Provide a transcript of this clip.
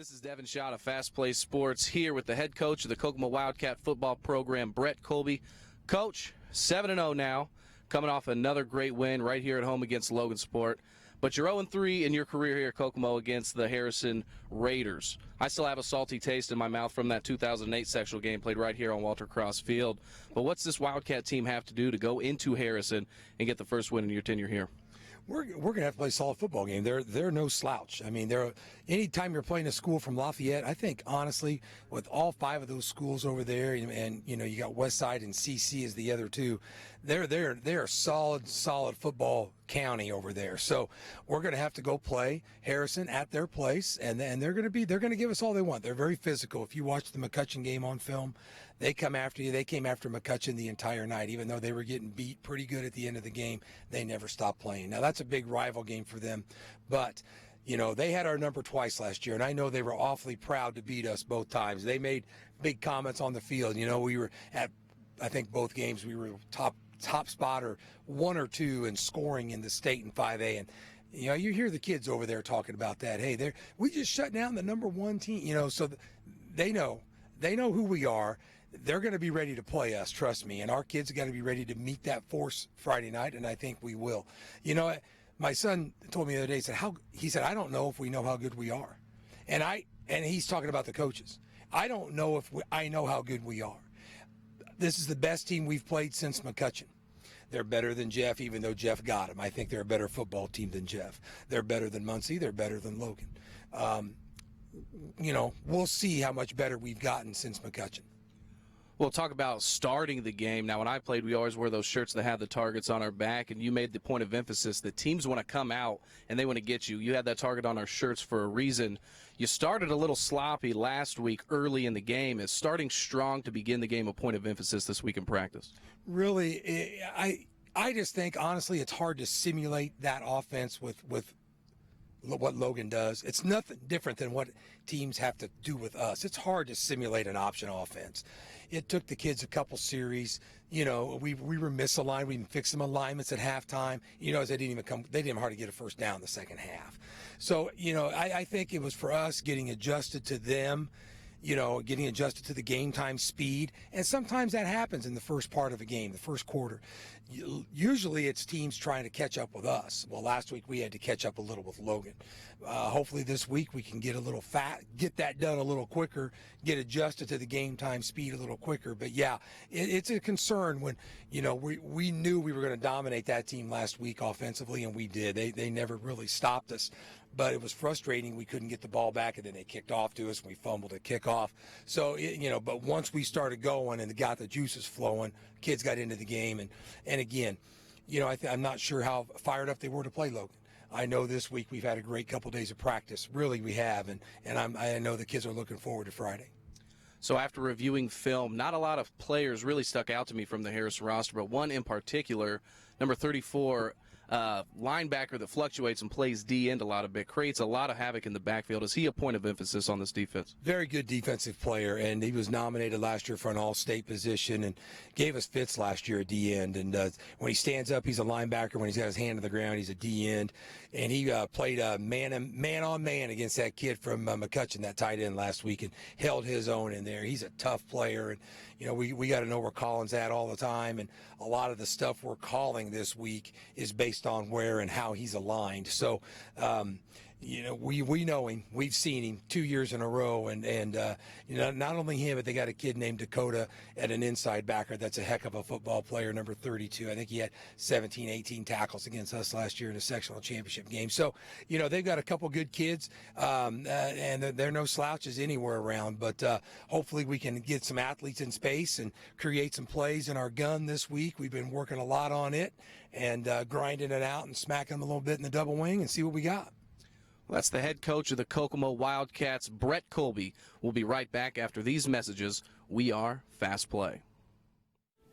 This is Devin Schott of Fast Play Sports here with the head coach of the Kokomo Wildcat football program, Brett Colby. Coach, 7-0 now, coming off another great win right here at home against Logansport. But you're 0-3 in your career here at Kokomo against the Harrison Raiders. I still have a salty taste in my mouth from that 2008 sectional game played right here on Walter Cross Field. But what's this Wildcat team have to do to go into Harrison and get the first win in your tenure here? We're going to have to play a solid football game. They're no slouch. I mean, anytime you're playing a school from Lafayette, I think, honestly, with all five of those schools over there, and you know, you got Westside and CC as the other two, they're solid football county over there. So we're going to have to go play Harrison at their place, and they're going to give us all they want. They're very physical. If you watch the McCutcheon game on film, they come after you. They came after McCutcheon the entire night, even though they were getting beat pretty good at the end of the game. They never stopped playing. Now that's a big rival game for them, but you know, they had our number twice last year, and I know they were awfully proud to beat us both times. They made big comments on the field. You know, we were at, I think both games we were top spot or one or two in scoring in the state in 5A, and you know, you hear the kids over there talking about that. Hey, we just shut down the number one team. You know, so they know who we are. They're going to be ready to play us, trust me. And our kids are going to be ready to meet that force Friday night, and I think we will. You know, my son told me the other day, he said, I don't know if we know how good we are. And he's talking about the coaches. I don't know if I know how good we are. This is the best team we've played since McCutcheon. They're better than Jeff, even though Jeff got them. I think they're a better football team than Jeff. They're better than Muncie. They're better than Logan. You know, we'll see how much better we've gotten since McCutcheon. We'll talk about starting the game. Now, when I played, we always wore those shirts that had the targets on our back, and you made the point of emphasis that teams want to come out and they want to get you. You had that target on our shirts for a reason. You started a little sloppy last week early in the game. Is starting strong to begin the game a point of emphasis this week in practice? Really, I just think, honestly, it's hard to simulate that offense with what Logan does. It's nothing different than what teams have to do with us. It's hard to simulate an option offense. It took the kids a couple series. You know, we were misaligned. We fixed some alignments at halftime. You know, they didn't even hardly get a first down in the second half. So, you know, I think it was for us getting adjusted to them, you know, getting adjusted to the game time speed. And sometimes that happens in the first part of a game, the first quarter. Usually it's teams trying to catch up with us. Well, last week we had to catch up a little with Logan. Hopefully this week we can get that done a little quicker, get adjusted to the game time speed a little quicker. But yeah, it's a concern when, you know, we knew we were going to dominate that team last week offensively, and we did. They never really stopped us. But it was frustrating. We couldn't get the ball back, and then they kicked off to us, and we fumbled a kickoff. So, you know, but once we started going and got the juices flowing, kids got into the game. And again, you know, I'm not sure how fired up they were to play Logan. I know this week we've had a great couple days of practice. Really, we have. And I know the kids are looking forward to Friday. So after reviewing film, not a lot of players really stuck out to me from the Harrison roster, but one in particular, number 34, linebacker that fluctuates and plays D-end a lot of bit, creates a lot of havoc in the backfield. Is he a point of emphasis on this defense? Very good defensive player, and he was nominated last year for an all-state position and gave us fits last year at D-end. And when he stands up, he's a linebacker. When he's got his hand on the ground, he's a D-end. And he played man-on-man against that kid from McCutcheon, that tight end, last week, and held his own in there. He's a tough player, and you know, we got to know where Colin's at all the time, and a lot of the stuff we're calling this week is based on where and how he's aligned. So, you know, we know him. We've seen him 2 years in a row, and you know, not only him, but they got a kid named Dakota at an inside backer that's a heck of a football player, number 32. I think he had 17, 18 tackles against us last year in a sectional championship game. So, you know, they've got a couple good kids, and they're no slouches anywhere around. But hopefully we can get some athletes in space and create some plays in our gun this week. We've been working a lot on it and grinding it out and smacking them a little bit in the double wing and see what we got. Well, that's the head coach of the Kokomo Wildcats, Brett Colby. We'll be right back after these messages. We are Fast Play.